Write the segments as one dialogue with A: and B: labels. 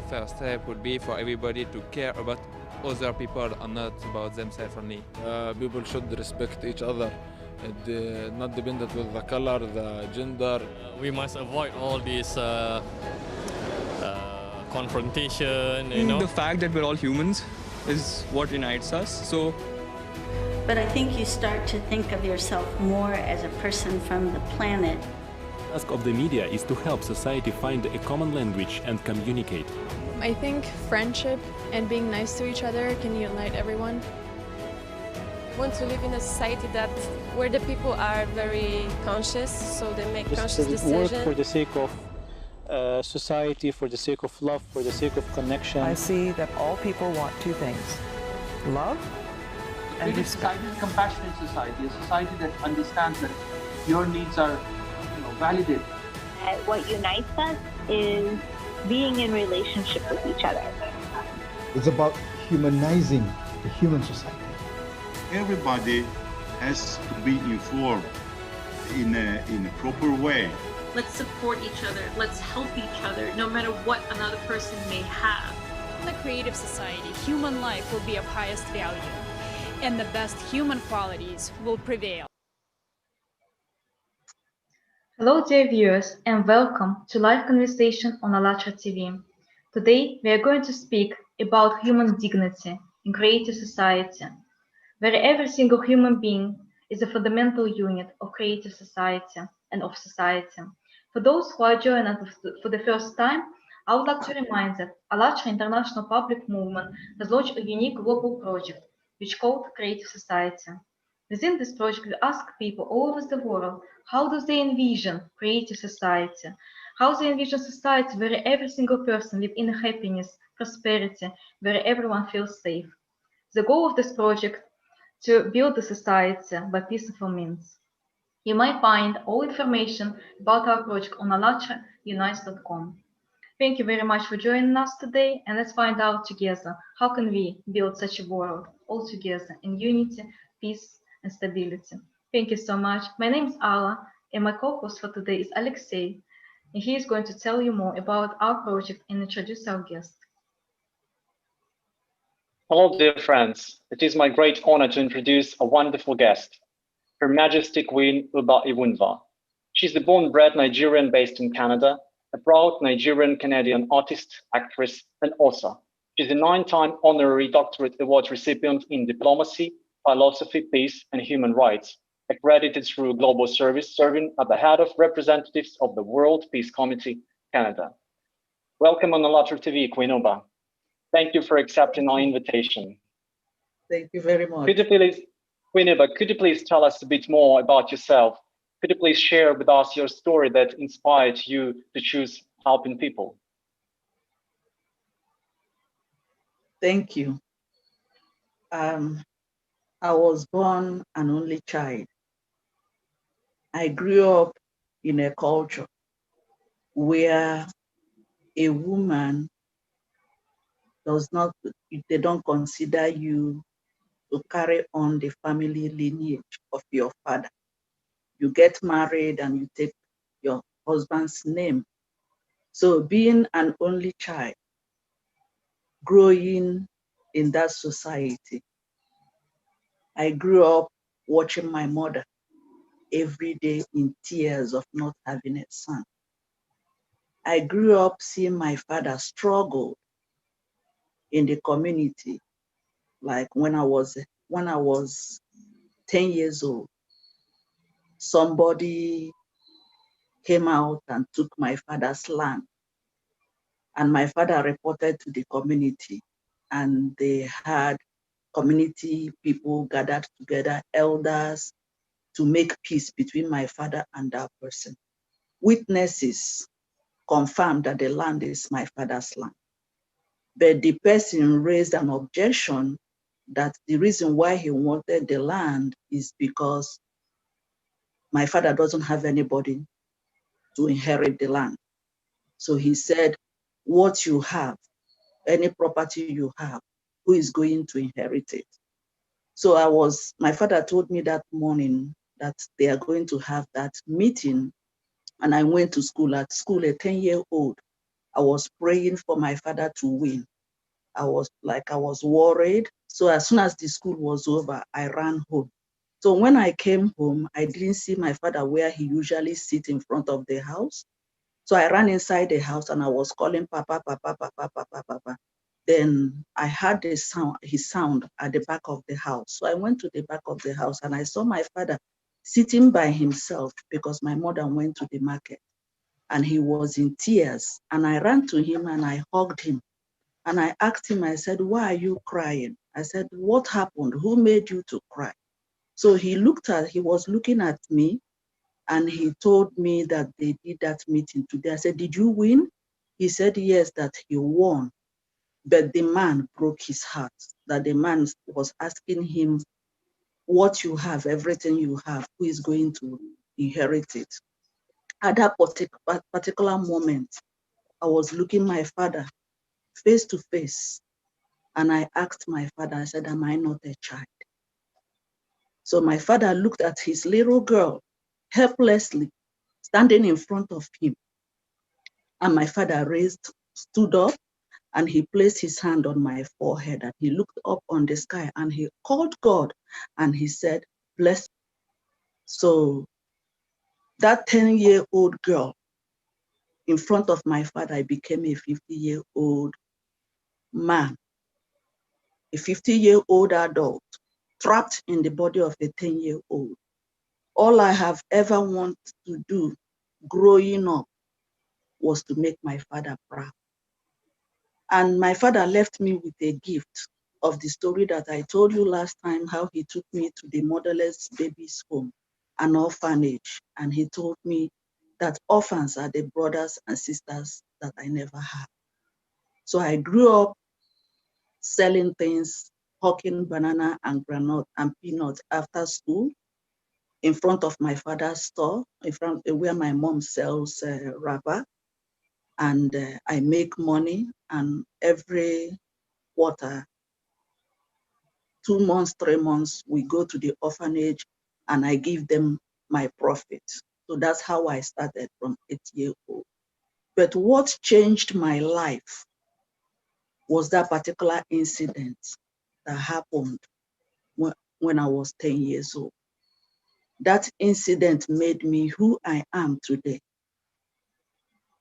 A: first step would be for everybody to care about other people and not about themselves only.
B: People should respect each other, not dependent with the color, the gender.
C: We must avoid all this confrontation, you know.
D: The fact that we're all humans is what unites us. So,
E: but I think you start to think of yourself more as a person from the planet.
F: The task of the media is to help society find a common language and communicate.
G: I think friendship and being nice to each other can unite everyone.
H: I want to live in a society where the people are very conscious, so they make conscious decisions.
I: Work for the sake of society, for the sake of love, for the sake of connection.
J: I see that all people want two things: love and respect.
K: Society is a compassionate society, a society that understands that your needs are validated.
L: What unites us is being in relationship with each other.
M: It's about humanizing the human society.
N: Everybody has to be informed in a proper way.
O: Let's support each other. Let's help each other, no matter what another person may have.
P: In a creative society, human life will be of highest value, and the best human qualities will prevail.
Q: Hello dear viewers, and welcome to live conversation on Allatraunites TV. Today we are going to speak about human dignity in creative society, where every single human being is a fundamental unit of creative society and of society. For those who are joining us for the first time, I would like to remind that Allatra International Public Movement has launched a unique global project, which is called Creative Society. Within this project, we ask people all over the world, how do they envision creative society? How they envision society where every single person lives in happiness, prosperity, where everyone feels safe. The goal of this project to build a society by peaceful means. You might find all information about our project on allatraunites.com. Thank you very much for joining us today, and let's find out together how can we build such a world all together in unity, peace, and stability. Thank you so much. My name is Alla, and my co-host for today is Alexei, and he is going to tell you more about our project and introduce our guest.
R: Hello, dear friends. It is my great honor to introduce a wonderful guest, Her Majesty Queen Uba Iwunwa. She's the born-bred Nigerian based in Canada, a proud Nigerian-Canadian artist, actress, and author. She's a 9-time Honorary Doctorate Award recipient in diplomacy, philosophy, peace, and human rights, accredited through global service, serving at the head of representatives of the World Peace Committee, Canada. Welcome on Allatraunites TV, Queen Uba. Thank you for accepting our invitation.
J: Thank you very much.
R: Could you please, Queen Uba, could you please tell us a bit more about yourself? Could you please share with us your story that inspired you to choose helping people?
J: Thank you. I was born an only child. I grew up in a culture where a woman they don't consider you to carry on the family lineage of your father. You get married and you take your husband's name. So being an only child, growing in that society, I grew up watching my mother every day in tears of not having a son. I grew up seeing my father struggle in the community. Like when I was 10 years old, somebody came out and took my father's land. And my father reported to the community, and they had community people gathered together, elders, to make peace between my father and that person. Witnesses confirmed that the land is my father's land. But the person raised an objection that the reason why he wanted the land is because my father doesn't have anybody to inherit the land. So he said, what you have, any property you have, who is going to inherit it? So my father told me that morning that they are going to have that meeting, and I went to school. At school, a 10-year-old, I was praying for my father to win. I was worried. So as soon as the school was over, I ran home. So when I came home, I didn't see my father where he usually sits in front of the house. So I ran inside the house and I was calling Papa, Papa, Papa, Papa, Papa. Then I heard his sound at the back of the house. So I went to the back of the house and I saw my father sitting by himself because my mother went to the market and he was in tears. And I ran to him and I hugged him. And I asked him, I said, why are you crying? I said, what happened? Who made you to cry? So he was looking at me and he told me that they did that meeting today. I said, did you win? He said, yes, that he won. But the man broke his heart, that the man was asking him, what you have, everything you have, who is going to inherit it? At that particular moment, I was looking my father face to face, and I asked my father, I said, am I not a child? So my father looked at his little girl helplessly standing in front of him. And my father stood up, and he placed his hand on my forehead and he looked up on the sky and he called God and he said, bless me. So that 10-year-old girl in front of my father became a 50-year-old man, a 50-year-old adult trapped in the body of a 10-year-old. All I have ever wanted to do growing up was to make my father proud. And my father left me with a gift of the story that I told you last time, how he took me to the motherless babies home, an orphanage. And he told me that orphans are the brothers and sisters that I never had. So I grew up selling things, hawking banana and granite and peanuts after school in front of my father's store, in front where my mom sells rubber. And I make money, and every quarter, 2 months, 3 months, we go to the orphanage and I give them my profit. So that's how I started from 8-year-old. But what changed my life was that particular incident that happened when I was 10 years old. That incident made me who I am today.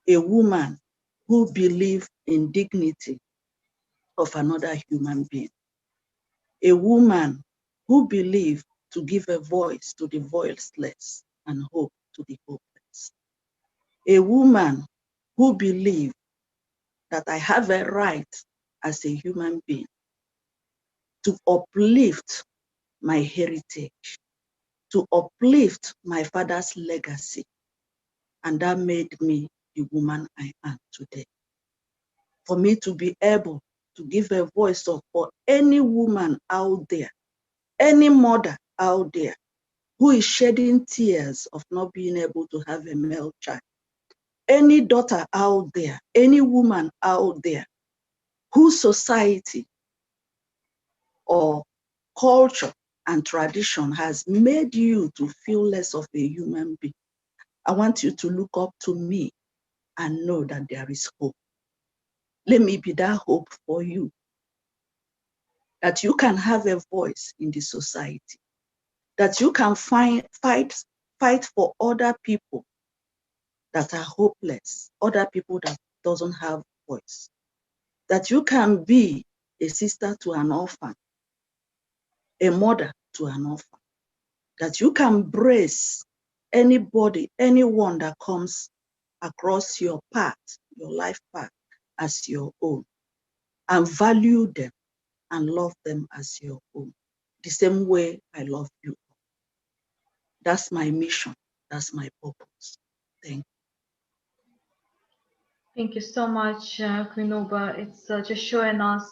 J: A woman who believes in dignity of another human being. A woman who believes to give a voice to the voiceless and hope to the hopeless. A woman who believes that I have a right as a human being to uplift my heritage, to uplift my father's legacy. And that made me the woman I am today. For me to be able to give a voice up for any woman out there, any mother out there who is shedding tears of not being able to have a male child, any daughter out there, any woman out there whose society or culture and tradition has made you to feel less of a human being, I want you to look up to me and know that there is hope. Let me be that hope for you, that you can have a voice in the society, that you can fight for other people that are hopeless, other people that doesn't have voice, that you can be a sister to an orphan, a mother to an orphan, that you can brace anybody, anyone that comes across your path, your life path, as your own, and value them and love them as your own, the same way I love you. That's my mission. That's my purpose. Thank you.
Q: Thank you so much, Queen Uba. It's just showing us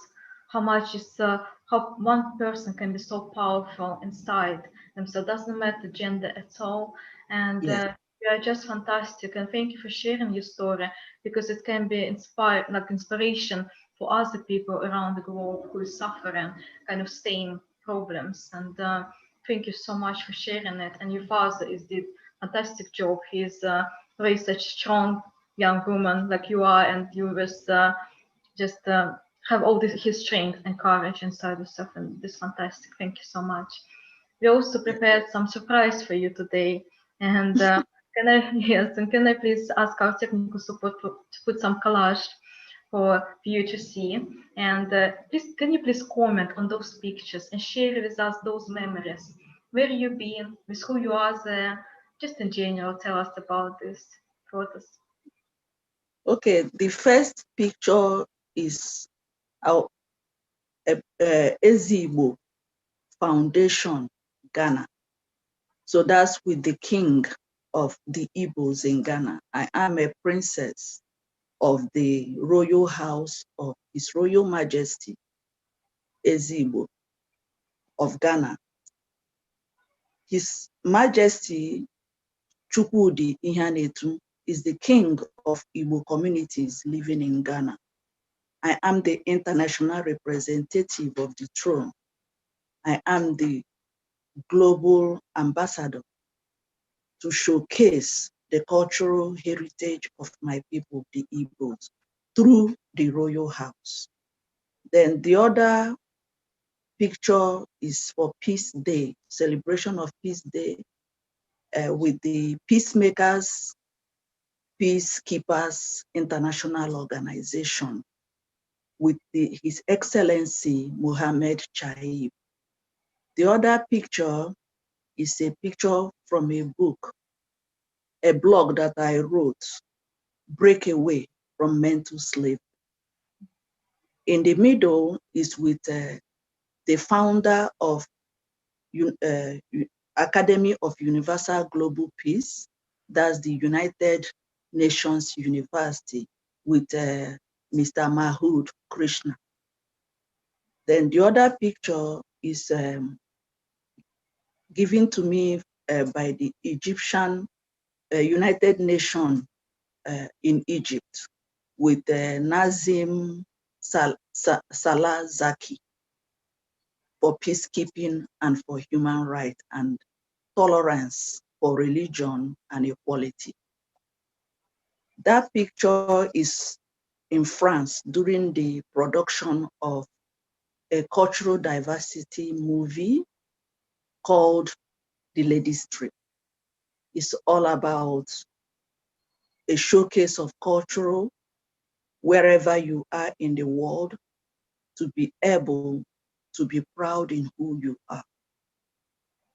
Q: how much how one person can be so powerful inside themselves. Doesn't matter gender at all. And
J: Yes.
Q: you are just fantastic. And thank you for sharing your story, because it can be inspiration for other people around the globe who is suffering kind of same problems. And thank you so much for sharing it. And your father did a fantastic job. He's raised such strong young woman like you are, and you just have all his strength and courage inside yourself, and this is fantastic. Thank you so much. We also prepared some surprise for you today, and can I please ask our technical support to put some collage for you to see, and please can you please comment on those pictures and share with us those memories, where you've been, with who you are there, just in general. Tell us about these photos.
J: Okay, the first picture is our Ezigbo Foundation, Ghana. So that's with the king of the Igbos in Ghana. I am a princess of the royal house of His Royal Majesty Ezigbo of Ghana. His Majesty Chukwudi Ihanetu is the king of Igbo communities living in Ghana. I am the international representative of the throne. I am the global ambassador to showcase the cultural heritage of my people, the Igbos, through the royal house. Then the other picture is for Peace Day, celebration of Peace Day, with the Peacemakers, Peacekeepers International Organization, with His Excellency Mohammed Chaib. The other picture is a picture from a book, a blog that I wrote, Breakaway from Mental Slavery. In the middle is with the founder of Academy of Universal Global Peace, that's the United Nations University, with Mr. Mahood Krishna. Then the other picture is given to me by the Egyptian United Nations in Egypt, with Nazim Salah Zaki, for peacekeeping and for human rights and tolerance for religion and equality. That picture is in France during the production of a cultural diversity movie called The Ladies' Trip. It's all about a showcase of cultural, wherever you are in the world, to be able to be proud in who you are.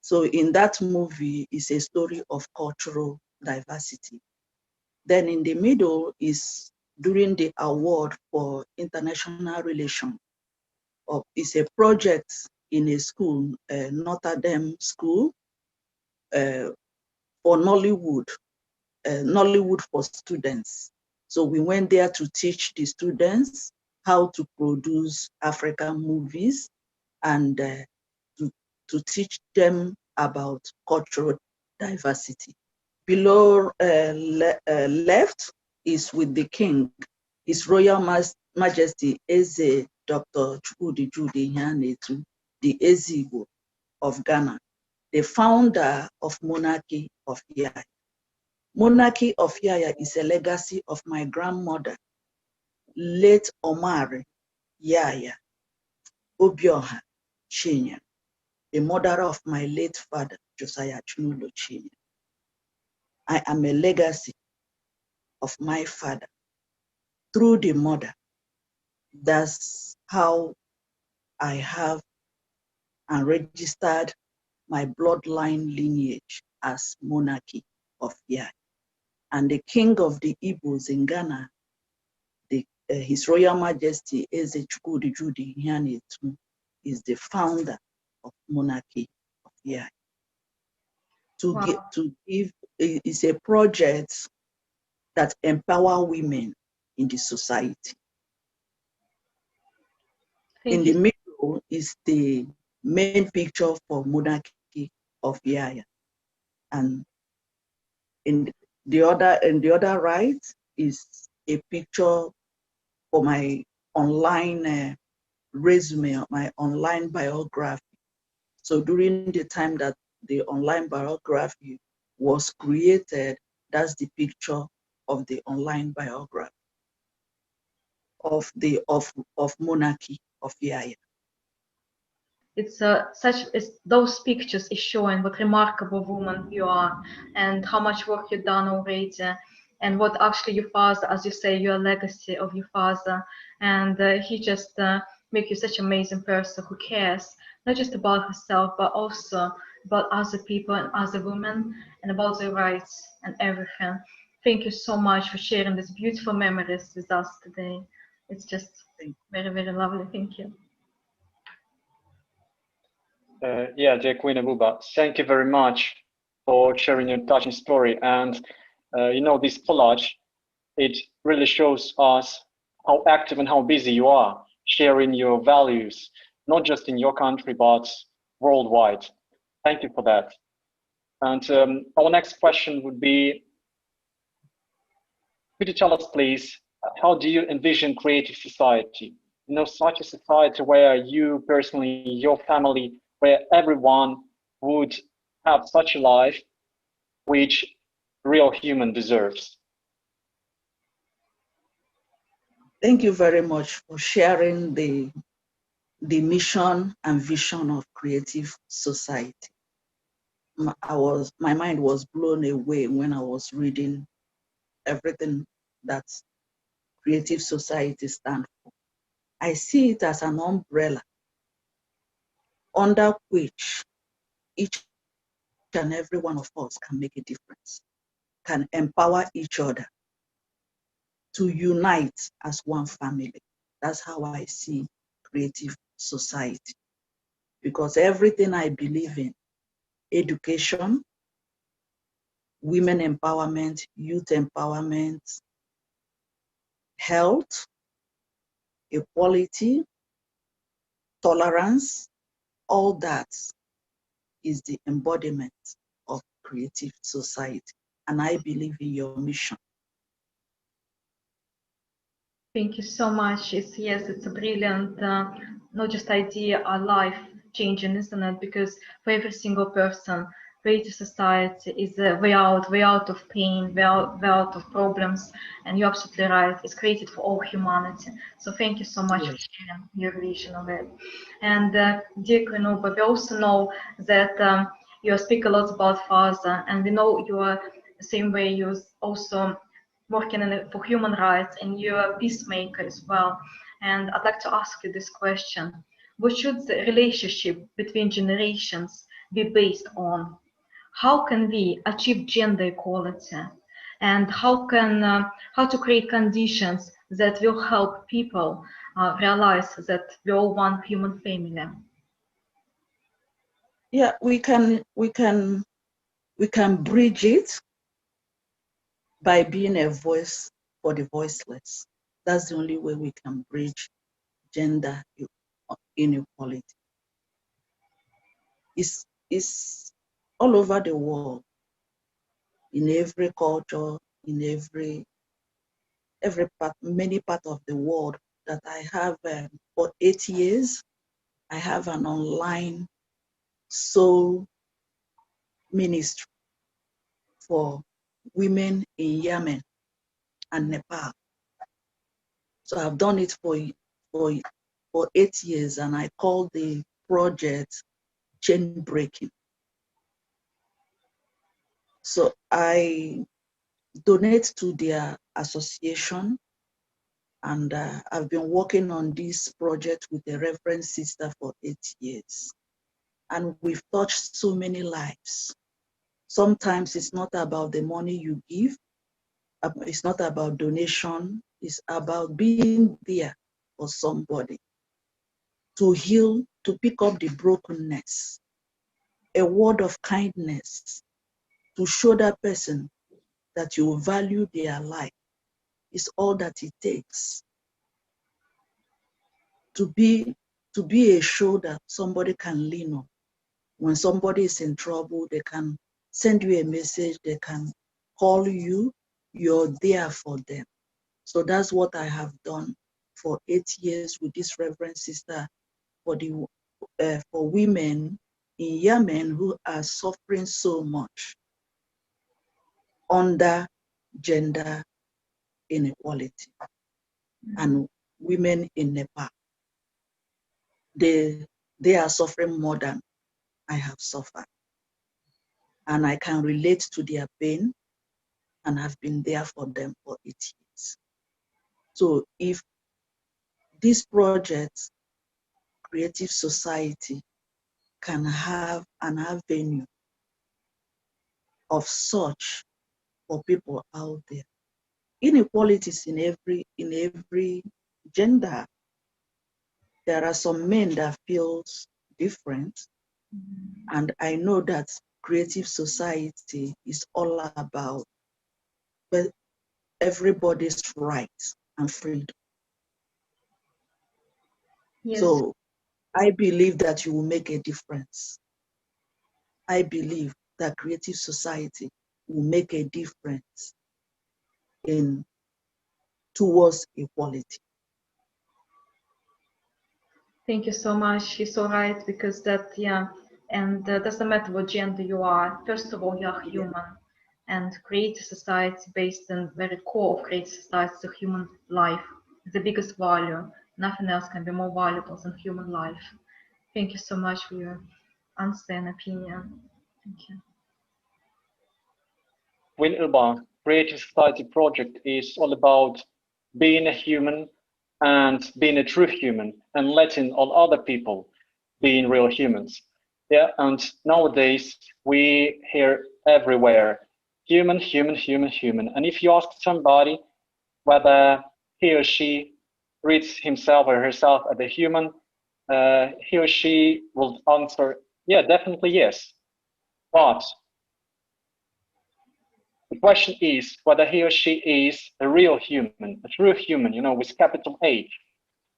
J: So in that movie is a story of cultural diversity. Then in the middle is during the award for international relations. It's a project in a school, Notre Dame School, for Nollywood, Nollywood for students. So we went there to teach the students how to produce African movies and to teach them about cultural diversity. Below left is with the king, His Royal Majesty Eze Dr. Chukwudi Jude Ihanetu, the Ezigbo of Ghana, the founder of Monarchy of Yaya. Monarchy of Yaya is a legacy of my grandmother, late Omari Yaya Obioha Chinya, the mother of my late father, Josiah Chunulo Chinya. I am a legacy of my father through the mother. That's how I have and registered my bloodline lineage as Monarchy of Yaya. And the king of the Igbos in Ghana, His Royal Majesty Eze Chukwudi Jude Ihanetu, is the founder of Monarchy of Yaya. To give is a project that empower women in the society. In the middle is the main picture for Monarchy of Yaya, and in the other right is a picture for my online resume, my online biography. So during the time that the online biography was created, that's the picture of the online biography of monarchy of Yaya.
Q: It's those pictures is showing what remarkable woman you are and how much work you've done already, and what actually your father, as you say, your legacy of your father, and he just make you such an amazing person who cares not just about herself but also about other people and other women and about their rights and everything. Thank you so much for sharing these beautiful memories with us today. It's just very, very lovely. Thank you.
R: Yeah, dear Queen Uba, thank you very much for sharing your touching story. And you know, this collage, it really shows us how active and how busy you are sharing your values, not just in your country, but worldwide. Thank you for that. And our next question would be, could you tell us, please, how do you envision creative society? You know, such a society where you personally, your family, where everyone would have such a life which real human deserves.
J: Thank you very much for sharing the mission and vision of creative society. My mind was blown away when I was reading everything that creative society stands for. I see it as an umbrella under which each and every one of us can make a difference, can empower each other to unite as one family. That's how I see creative society. Because everything I believe in, education, women empowerment, youth empowerment, health, equality, tolerance, all that is the embodiment of creative society. And I believe in your mission.
Q: Thank you so much. It's a brilliant, not just idea, a life changing, isn't it? Because for every single person, creative society is a way out of pain, way out of problems. And you're absolutely right. It's created for all humanity. So thank you so much for sharing your vision of it. And dear Queen Uba, we also know that you speak a lot about father, and we know you are the same way you also working for human rights, and you're a peacemaker as well. And I'd like to ask you this question. What should the relationship between generations be based on? How can we achieve gender equality? And how to create conditions that will help people realize that we're all one human family?
J: Yeah, we can bridge it by being a voice for the voiceless. That's the only way we can bridge gender inequality. It's all over the world, in every culture, in every part, many parts of the world that I have. For 8 years, I have an online soul ministry for women in Yemen and Nepal. So I've done it for 8 years, and I call the project Chain Breaking. So I donate to their association, and I've been working on this project with a Reverend sister for 8 years. And we've touched so many lives. Sometimes it's not about the money you give, it's not about donation, it's about being there for somebody, to heal, to pick up the brokenness, a word of kindness, to show that person that you value their life is all that it takes. To be a shoulder somebody can lean on. When somebody is in trouble, they can send you a message, they can call you, you're there for them. So that's what I have done for 8 years with this Reverend sister for women in Yemen who are suffering so much under gender inequality. And women in Nepal, they are suffering more than I have suffered. And I can relate to their pain and have been there for them for 8 years. So if this project, Creative Society, can have an avenue of such for people out there, inequalities in every gender. There are some men that feels different, and I know that Creative Society is all about everybody's rights and freedom.
Q: Yes.
J: So I believe that you will make a difference. I believe that Creative Society will make a difference towards equality.
Q: Thank you so much. You're so right, because that, and doesn't matter what gender you are. First of all, you are human, and Creative Society, based on very core of Creative Society, is the human life, the biggest value. Nothing else can be more valuable than human life. Thank you so much for your answer and opinion. Thank you.
R: Queen Uba Creative Society project is all about being a human and being a true human and letting all other people be real humans. Yeah, and nowadays we hear everywhere, human, human, human, human. And if you ask somebody whether he or she reads himself or herself as a human, he or she will answer, yeah, definitely yes. But the question is whether he or she is a real human, a true human, you know, with capital H.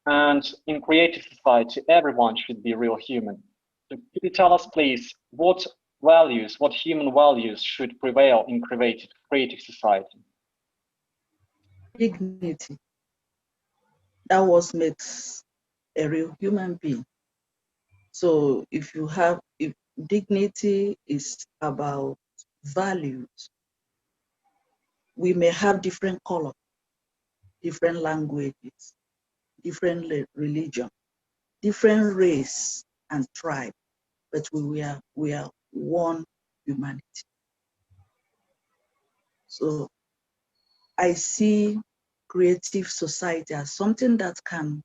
R: And in Creative Society, everyone should be a real human. So could you tell us, please, what values, what human values should prevail in Creative Society?
J: Dignity. That was makes a real human being. So if dignity is about values, we may have different color, different languages, different religion, different race and tribe, but we are one humanity. So I see Creative Society as something that can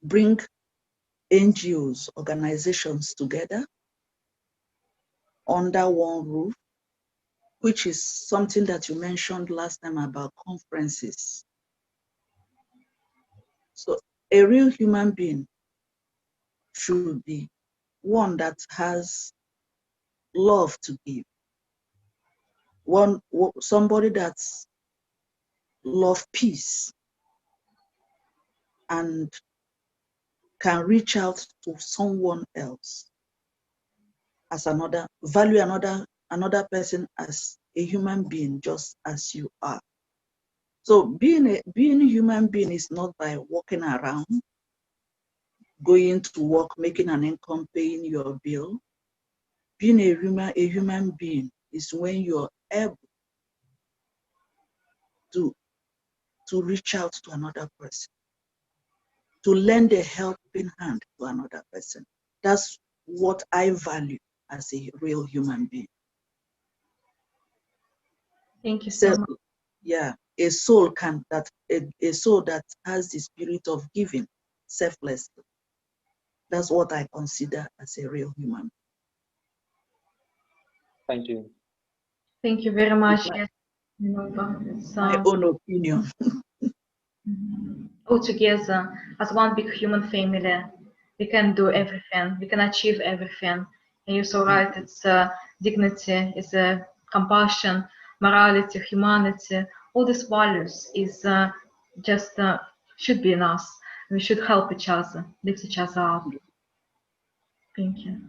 J: bring NGOs, organizations together under one roof, which is something that you mentioned last time about conferences. So a real human being should be one that has love to give, somebody that's love peace and can reach out to someone else as value another person as a human being, just as you are. So being a human being is not by walking around, going to work, making an income, paying your bill. Being a human being is when you're able to reach out to another person, to lend a helping hand to another person. That's what I value as a real human being.
Q: Thank you so much.
J: Yeah, a soul that has the spirit of giving selflessly. That's what I consider as a real human.
R: Thank you.
Q: Thank you very much. Yes.
J: My own opinion.
Q: All together as one big human family, we can do everything. We can achieve everything. And you're so right. It's dignity, it's compassion, morality, humanity. All these values is just should be in us. We should help each other, lift each other up. Thank you.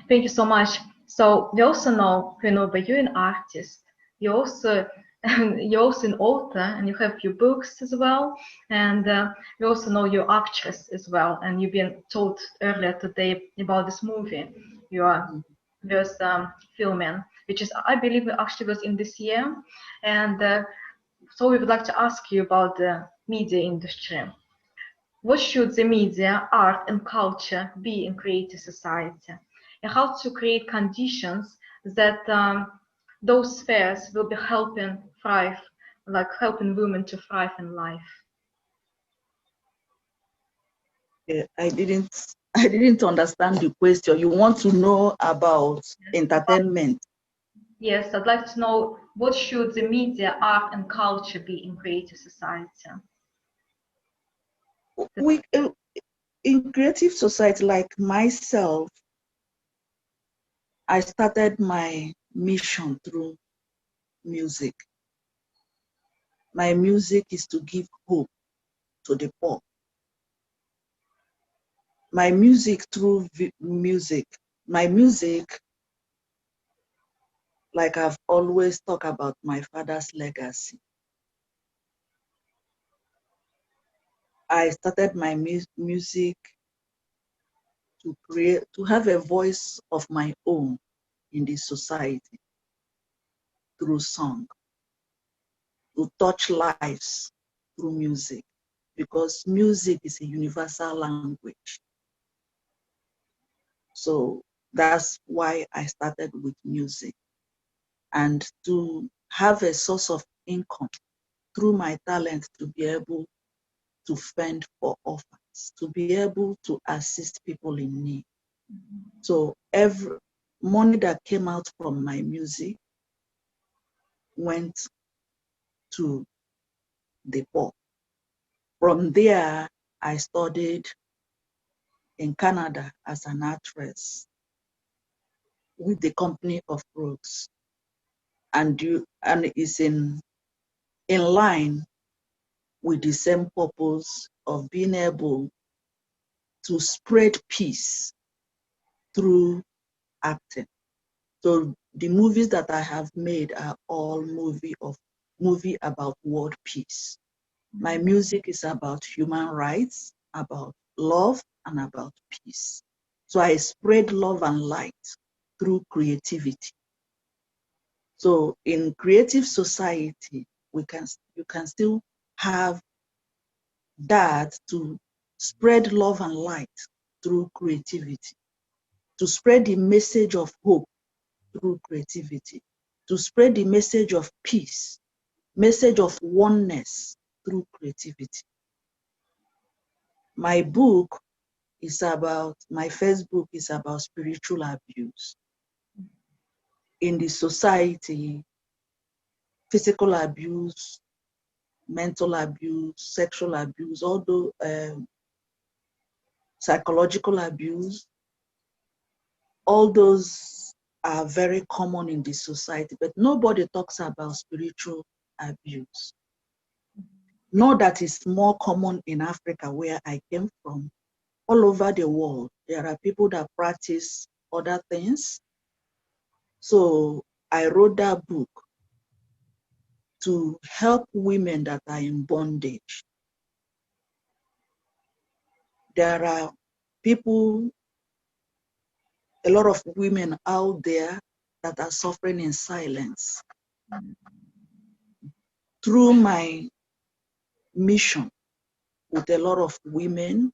Q: Thank you so much. So we also know, Queen Uba, you're an artist. You're also an author, and you have your books as well. And we also know you're actress as well. And you've been told earlier today about this movie you are filming, which is, I believe, actually was in this year. And So we would like to ask you about the media industry. What should the media, art and culture be in creative society? And how to create conditions that those spheres will be helping thrive, like helping women to thrive in life?
J: I didn't understand the question. You want to know about entertainment?
Q: Yes, I'd like to know what should the media, art and culture be in creative society?
J: In creative society, like myself, I started my mission through music. My music is to give hope to the poor. My music through music, like I've always talked about my father's legacy. I started my music to have a voice of my own in the society through song, to touch lives through music, because music is a universal language. So that's why I started with music, and to have a source of income through my talent, to be able to fend for orphans, to be able to assist people in need. So every money that came out from my music went to the poor. From there, I studied in Canada as an actress with the company of Brooks, and it's in line with the same purpose of being able to spread peace through acting. So the movies that I have made are all movie about world peace. My music is about human rights, about love, and about peace. So I spread love and light through creativity. So in creative society, you can still have that, to spread love and light through creativity, to spread the message of hope through creativity, to spread the message of peace, message of oneness through creativity. My first book is about spiritual abuse in the society, physical abuse, mental abuse, sexual abuse, although psychological abuse. All those are very common in the society, but nobody talks about spiritual abuse. Know that it's more common in Africa, where I came from. All over the world, there are people that practice other things. So I wrote that book to help women that are in bondage. There are people, a lot of women out there that are suffering in silence. Through my mission with a lot of women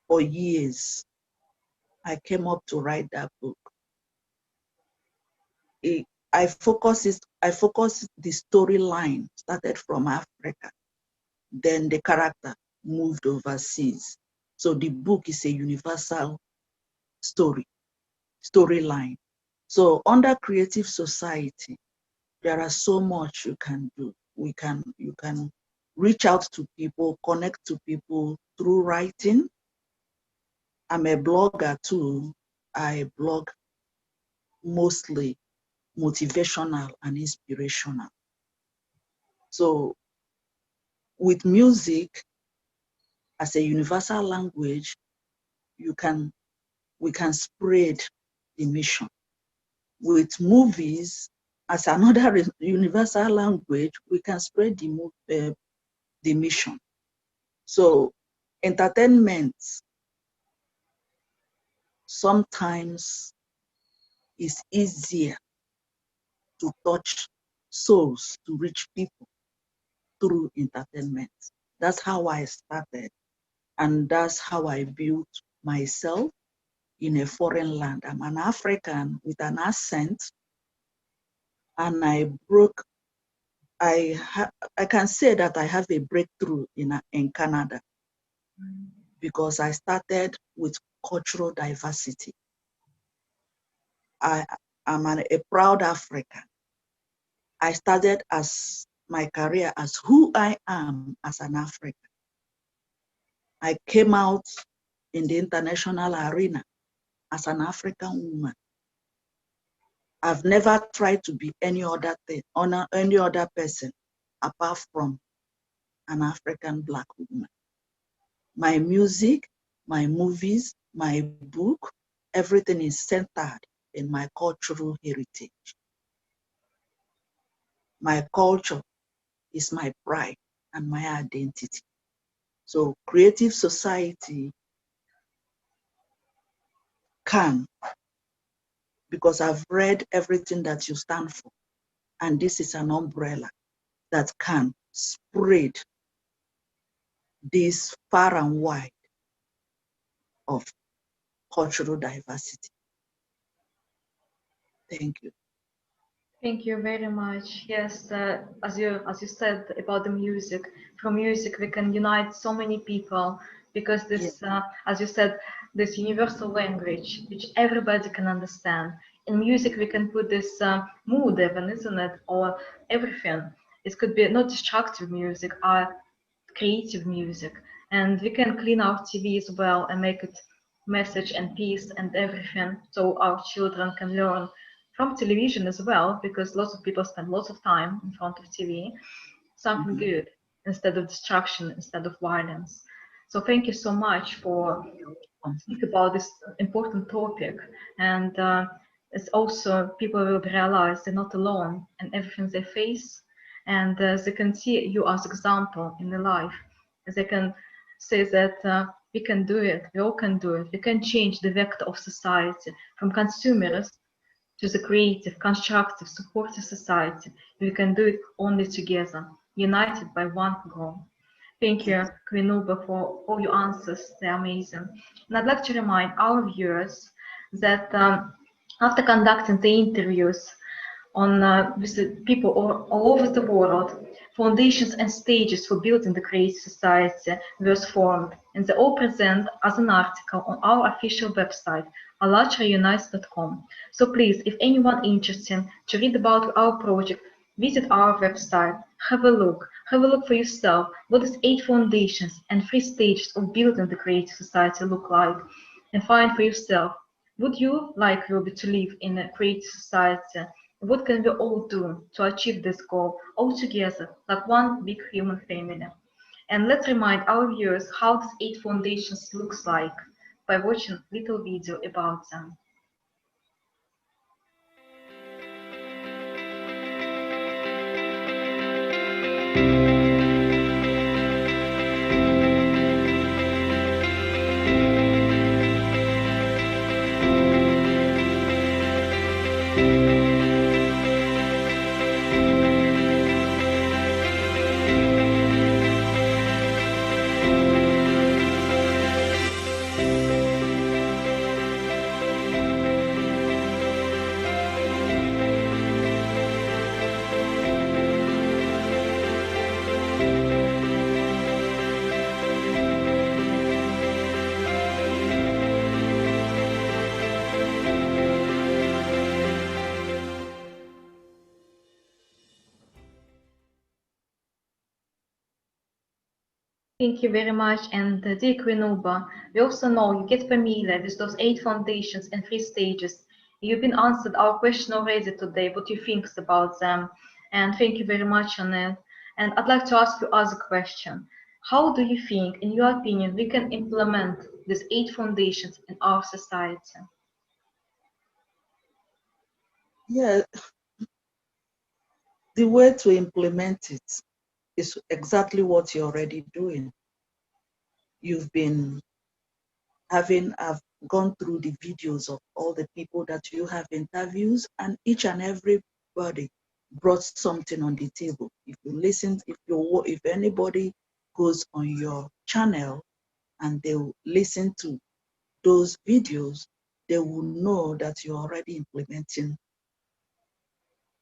J: for years, I came up to write that book. I focus the storyline started from Africa, then the character moved overseas. So the book is a universal storyline. So under creative society, there are so much you can do. You can reach out to people, connect to people through writing. I'm a blogger too. I blog mostly motivational and inspirational. So with music as a universal language, we can spread the mission. With movies as another universal language, we can spread the mission. So entertainment sometimes is easier to touch souls, to reach people through entertainment. That's how I started, and that's how I built myself in a foreign land. I'm an African with an accent, and I can say that I have a breakthrough in Canada because I started with cultural diversity. I'm a proud African. I started my career as who I am as an African. I came out in the international arena as an African woman. I've never tried to be any other thing, any other person apart from an African Black woman. My music, my movies, my book, everything is centered in my cultural heritage. My culture is my pride and my identity. So creative society can, because I've read everything that you stand for, and this is an umbrella that can spread this far and wide of cultural diversity. Thank you.
Q: Thank you very much. Yes, as you said about the music, from music we can unite so many people because this, as you said, this universal language which everybody can understand. In music we can put this mood even, isn't it? Or everything. It could be not destructive music, or creative music, and we can clean our TV as well and make it message and peace and everything, so our children can learn from television as well, because lots of people spend lots of time in front of TV, something good instead of destruction, instead of violence. So thank you so much for speaking about this important topic, and it's also people will realize they're not alone in everything they face, and they can see you as example in their life, as they can say that we can do it, we all can do it, we can change the vector of society from consumers to the creative, constructive, supportive society. We can do it only together, united by one goal. Thank you, Queen Uba, for all your answers. They're amazing. And I'd like to remind our viewers that after conducting the interviews with the people all over the world, foundations and stages for building the creative society were formed, and they all present as an article on our official website, Allatraunites.com. So please, if anyone interested to read about our project, visit our website, have a look for yourself what these 8 foundations and 3 stages of building the creative society look like, and find for yourself, would you like Ruby to live in a creative society? What can we all do to achieve this goal all together, like one big human family? And let's remind our viewers how these 8 foundations looks like by watching a little video about them. Thank you very much. And dear Queen Uba, we also know you get familiar with those 8 foundations and 3 stages. You've been answered our question already today, what you think about them. And thank you very much on it. And I'd like to ask you other question. How do you think, in your opinion, we can implement these 8 foundations in our society?
J: Yeah, the way to implement it is exactly what you're already doing. I've gone through the videos of all the people that you have interviews, and each and everybody brought something on the table. If you listen, if anybody goes on your channel and they will listen to those videos, they will know that you're already implementing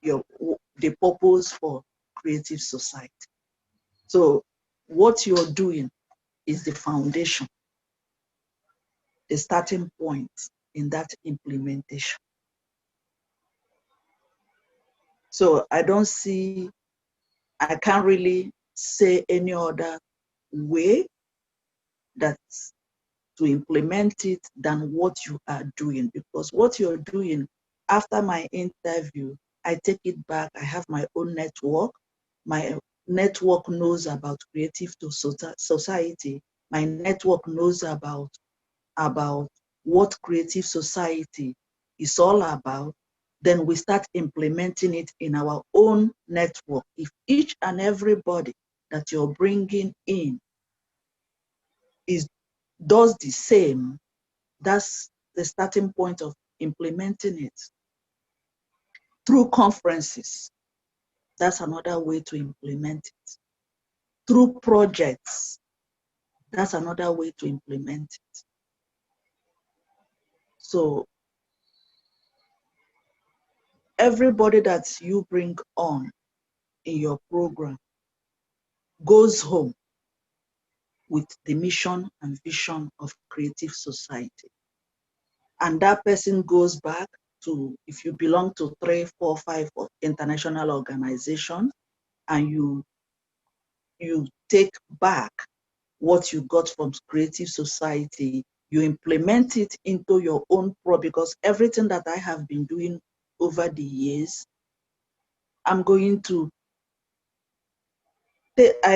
J: the purpose for creative society. So what you're doing is the foundation, the starting point in that implementation. So I can't really say any other way that's to implement it than what you are doing, because what you're doing after my interview, I take it back. I have my own network. My network knows about creative to society. My network knows about what creative society is all about. Then we start implementing it in our own network. If each and everybody that you're bringing in does the same, that's the starting point of implementing it. Through conferences, that's another way to implement it. Through projects, that's another way to implement it. So everybody that you bring on in your program goes home with the mission and vision of creative society. And that person goes back to, if you belong to 3, 4, 5 international organizations, and you take back what you got from creative society, you implement it into your own because everything that I have been doing over the years, I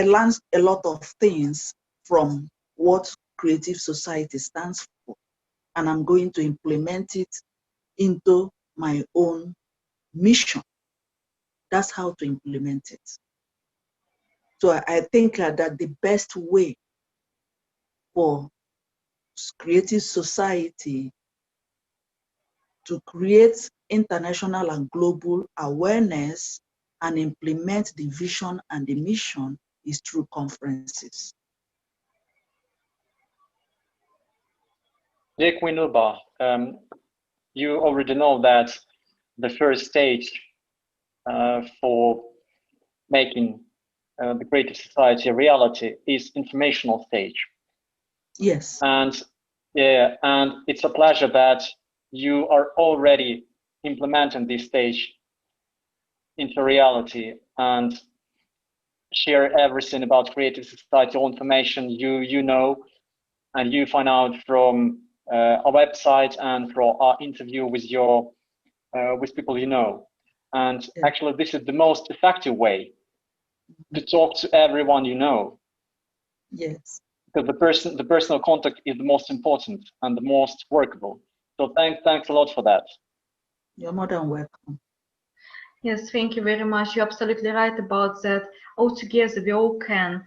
J: learned a lot of things from what creative society stands for, and I'm going to implement it into my own mission. That's how to implement it. So I think that the best way for creative society to create international and global awareness and implement the vision and the mission is through conferences.
R: Dear Queen Uba, you already know that the first stage for making the creative society a reality is informational stage.
J: Yes.
R: And yeah, and it's a pleasure that you are already implementing this stage into reality and share everything about creative society, all information you know and you find out from our website and from our interview with your with people you know. And actually, this is the most effective way to talk to everyone you know.
J: Yes.
R: Because the personal contact is the most important and the most workable. So thanks a lot for that.
J: You're more than welcome.
Q: Yes, thank you very much. You're absolutely right about that. All together, we all can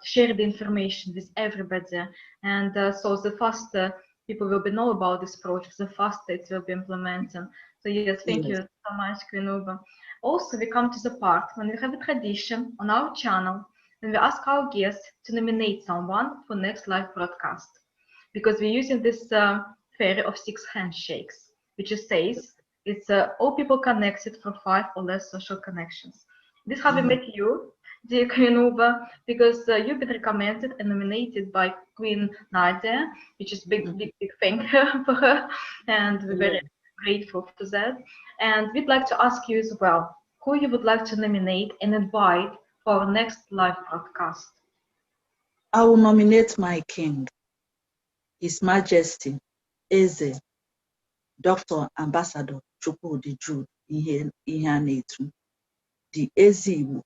Q: share the information with everybody. And so the faster people will know about this project, the faster it will be implemented. So yes, thank you so much, Queen Uba. Also, we come to the part when we have a tradition on our channel, and we ask our guests to nominate someone for next live broadcast. Because we're using this theory of 6 handshakes, which says it's all people connected for 5 or less social connections. This how we met you, dear Queen Uba, because you've been recommended and nominated by Queen Nadia, which is big thank you for her, and we're very grateful for that. And we'd like to ask you as well, who you would like to nominate and invite for our next live broadcast.
J: I will nominate my king, His Majesty Eze, Dr. Ambassador Chukwudi Jude Iheanetu, the Eze Igbo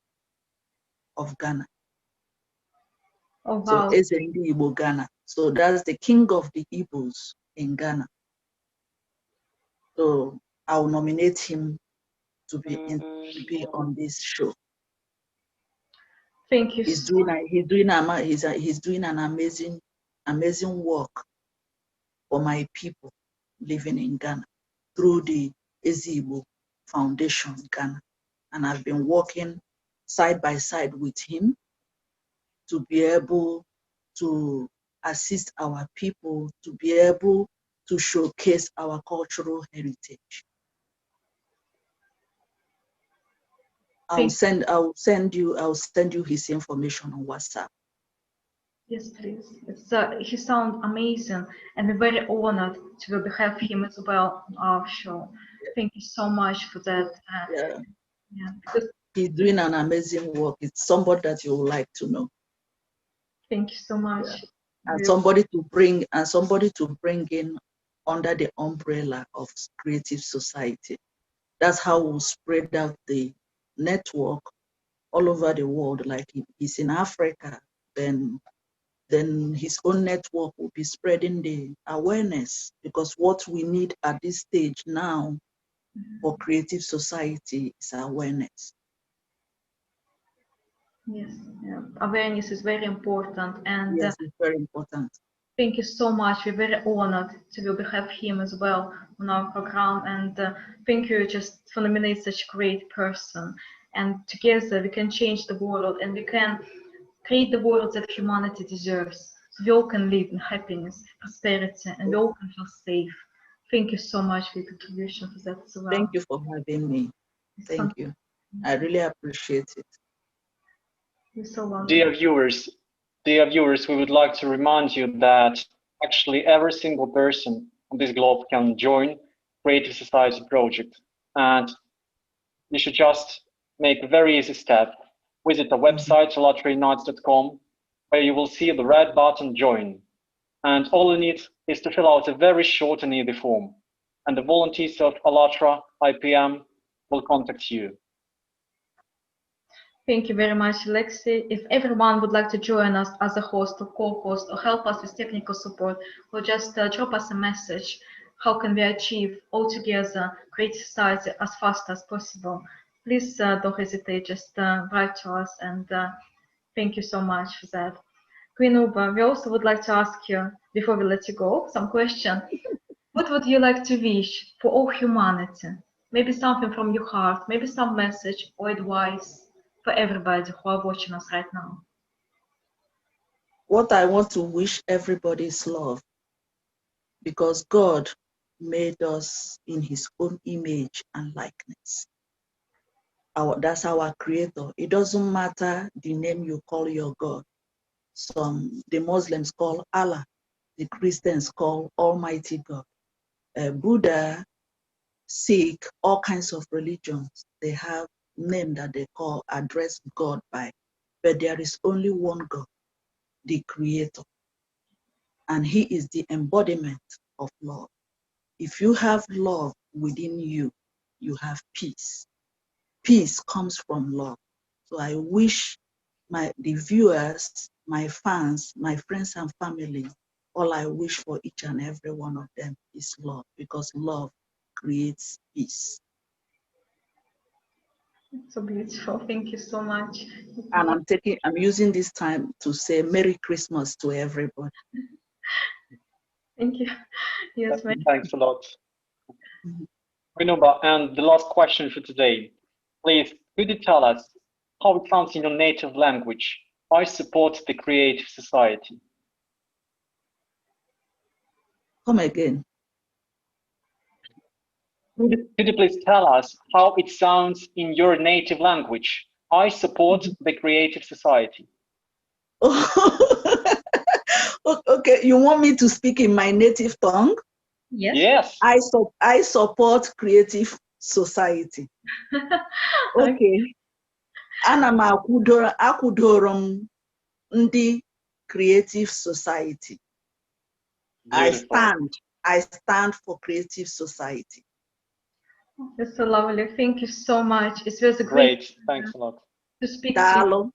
J: of Ghana.
Q: Oh, wow.
J: So Eze Ndi Igbo Ghana. So that's the king of the Igbos in Ghana. So I will nominate him to be on this show.
Q: Thank you.
J: He's doing an amazing work for my people living in Ghana through the Eze Igbo Foundation Ghana. and I've been working side by side with him to be able to assist our people, to be able to showcase our cultural heritage. I'll send you his information on WhatsApp.
Q: Yes, please. He sounds amazing, and we're very honored to have him as well on our show. Thank you so much for that. Because
J: he's doing an amazing work. It's somebody that you would like to know.
Q: Thank you so much.
J: And somebody to bring in under the umbrella of Creative Society. That's how we'll spread out the network all over the world. Like if he's in Africa, then his own network will be spreading the awareness, because what we need at this stage now for Creative Society is awareness.
Q: Yes, awareness is very important, and
J: yes, it's very important.
Q: Thank you so much. We're very honored to have him as well on our program, and thank you just for nominating such a great person. And together we can change the world, and we can create the world that humanity deserves. So we all can live in happiness, prosperity, and we all can feel safe. Thank you so much for your contribution for that as well.
J: Thank you for having me. Thank you. I really appreciate it.
Q: You're so welcome.
R: Dear viewers, we would like to remind you that actually every single person on this globe can join Creative Society project, and you should just make a very easy step. Visit the website Allatraunites.com, where you will see the red button join, and all you need is to fill out a very short and easy form, and the volunteers of Allatra IPM will contact you.
Q: Thank you very much, Alexei. If everyone would like to join us as a host or co-host or help us with technical support, or just drop us a message, how can we achieve all together Creative Society as fast as possible? Please don't hesitate, just write to us, and thank you so much for that. Queen Uba, we also would like to ask you, before we let you go, some question. What would you like to wish for all humanity? Maybe something from your heart, maybe some message or advice for everybody who are watching us right now.
J: What I want to wish everybody is love, because God made us in his own image and likeness. That's our creator. It doesn't matter the name you call your God. The Muslims call Allah, the Christians call Almighty God. Buddha, Sikh, all kinds of religions, they have name that they address God by, but there is only one God, the creator, and he is the embodiment of love. If you have love within you, you have peace. Peace comes from love. So I wish the viewers, my fans, my friends and family, all I wish for each and every one of them is love, because love creates peace.
Q: So beautiful. Thank you so much.
J: And I'm using this time to say Merry Christmas to everybody.
Q: Thank you. Yes,
R: thanks a lot. Uba, and the last question for today. Please, could you tell us how it sounds in your native language? I support the Creative Society.
J: Come again.
R: Could you please tell us how it sounds in your native language? I support the Creative Society.
J: Okay, you want me to speak in my native tongue?
Q: Yes.
R: Yes.
J: I support Creative Society. Okay. Ana m akwụdoro m ndị Creative Society.
R: Beautiful.
J: I stand for Creative Society.
Q: That's so lovely. Thank you so much. It was a
R: great. Thanks a lot.
Q: To speak
J: Dalo.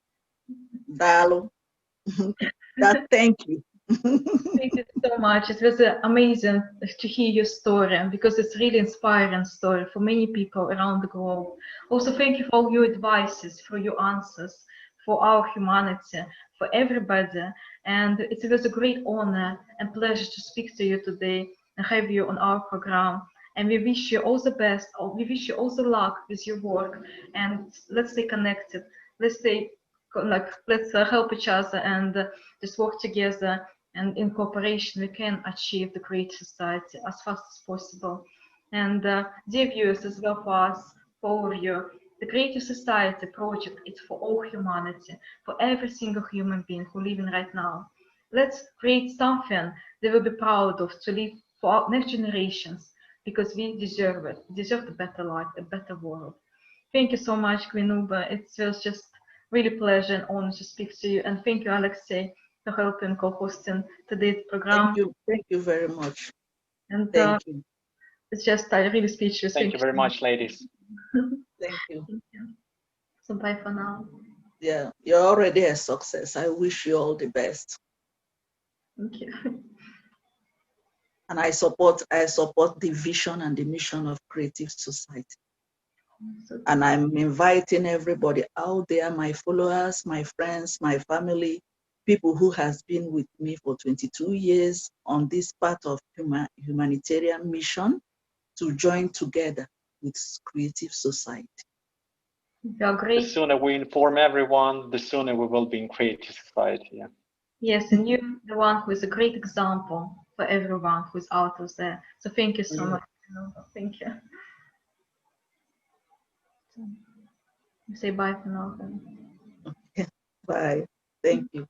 J: Thank you.
Q: Thank you so much. It was amazing to hear your story, because it's really inspiring story for many people around the globe. Also, thank you for all your advices, for your answers, for our humanity, for everybody. And it was a great honor and pleasure to speak to you today and have you on our program. And we wish you all the best. We wish you all the luck with your work. And let's stay connected. Let's stay let's help each other and just work together. And in cooperation, we can achieve the great society as fast as possible. And dear viewers, as well for us, for all of you, the Creative Society project is for all humanity, for every single human being who living right now. Let's create something they will be proud of to live for our next generations, because we deserve it. We deserve a better life, a better world. Thank you so much, Queen Uba. It was just really pleasure and honor to speak to you. And thank you, Alexei, for helping co-hosting today's program.
J: Thank you very much.
Q: And
J: thank you.
Q: It's just really speechless.
R: Thank you very much, ladies.
J: Thank you.
Q: Thank you. So bye for now.
J: Yeah, you're already a success. I wish you all the best.
Q: Thank you.
J: And I support the vision and the mission of Creative Society. And I'm inviting everybody out there, my followers, my friends, my family, people who has been with me for 22 years on this part of humanitarian mission, to join together with Creative Society.
R: The sooner we inform everyone, the sooner we will be in Creative Society. Yeah.
Q: Yes, and you're the one who is a great example for everyone who's out there. So thank you so much. Thank you. So, say bye for now then.
J: Okay. Bye. Thank you.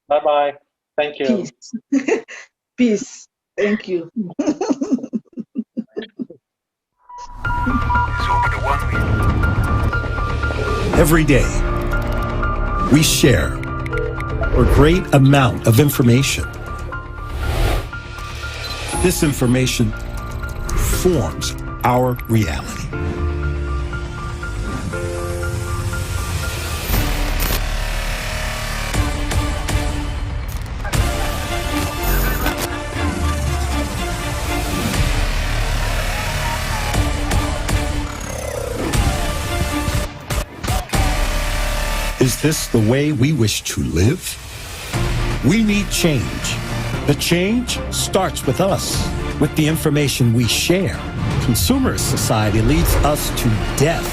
R: Bye-bye. Thank you.
J: Peace. Peace. Thank you.
S: Every day, we share a great amount of information. This information forms our reality. Is this the way we wish to live? We need change. The change starts with us, with the information we share. Consumerist society leads us to death.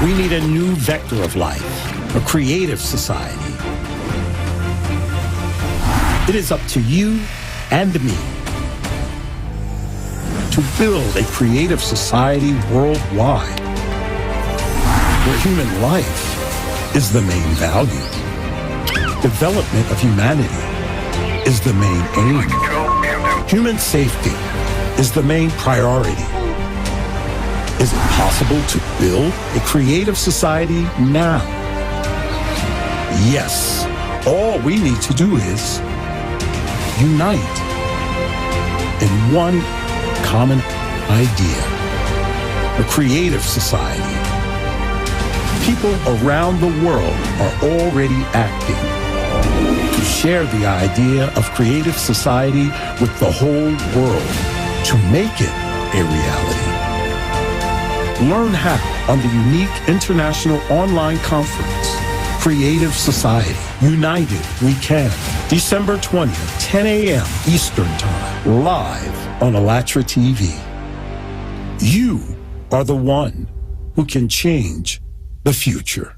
S: We need a new vector of life, a creative society. It is up to you and me to build a creative society worldwide, where human life is the main value. Development of humanity is the main aim. Human safety is the main priority. Is it possible to build a creative society now? Yes. All we need to do is unite in one common idea, a creative society. People around the world are already acting to share the idea of creative society with the whole world, to make it a reality. Learn how on the unique international online conference, Creative Society, United We Can, December 20th, 10 a.m. Eastern Time, live on Allatra TV. You are the one who can change the future.